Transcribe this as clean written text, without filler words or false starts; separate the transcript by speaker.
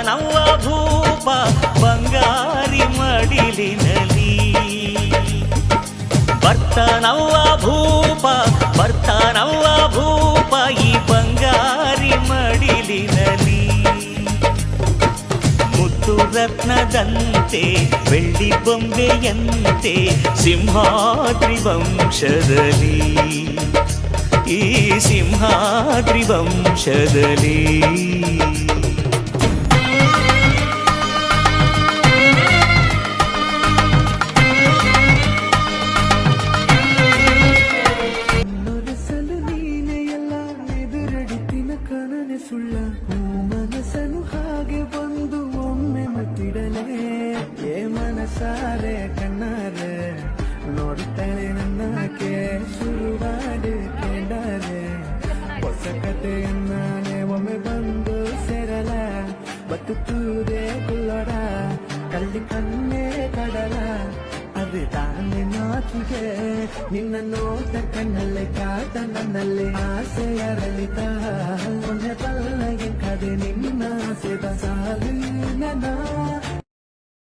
Speaker 1: ನವ್ವ ಭೂಪ ಬಂಗಾರಿ ಮಡಿಲಿನಲಿ ಬರ್ತಾನವ್ವ ಭೂಪ ಈ ಬಂಗಾರಿ ಮಡಿಲಿನಲಿ ಮುತ್ತು ರತ್ನದಂತೆ ಬೆಳ್ಳಿ ಬೊಂಬೆಯಂತೆ ಸಿಂಹಾದ್ರಿ ವಂಶದಲ್ಲಿ ಈ ಸಿಂಹಾದ್ರಿ ವಂಶದಲ್ಲಿ
Speaker 2: ಸುಳ್ಳ ಮನಸ್ಸನು ಹಾಗೆ ಬಂದು ಒಮ್ಮೆ ಮುತ್ತಿಡಲೇ ಏ ಮನಸಾರೆ ಕಣ್ಣಾರೆ ನೋಡ್ತಾಳೆ ನನ್ನಕ್ಕೆ ಶುರುವಾಡಿ ಕೇಳಾರೆ ಹೊಸ ಕಥೆಯನ್ನಾನೆ ಒಮ್ಮೆ ಬಂದು ಸೇರಲ ಬತ್ತುತ್ತೂದೆ ಕುಲ್ಲಡ ಕಳ್ಳಿ ಕಣ್ಣೇ ಕಡಲ ಅದು ತಾನೆ ನಾಚಿಗೆ ನಿನ್ನ ನೋಟ ಕಣ್ಣಲ್ಲೇ ಕಾಟ ನನ್ನಲ್ಲಿ ಆಸೆ ಅರಳಿತ ಮೊನ್ನೆ ಬಲ್ಲಗೆ ಕಡೆ ನಿನ್ನ ಆಸೆದ ಸಾಲಿನ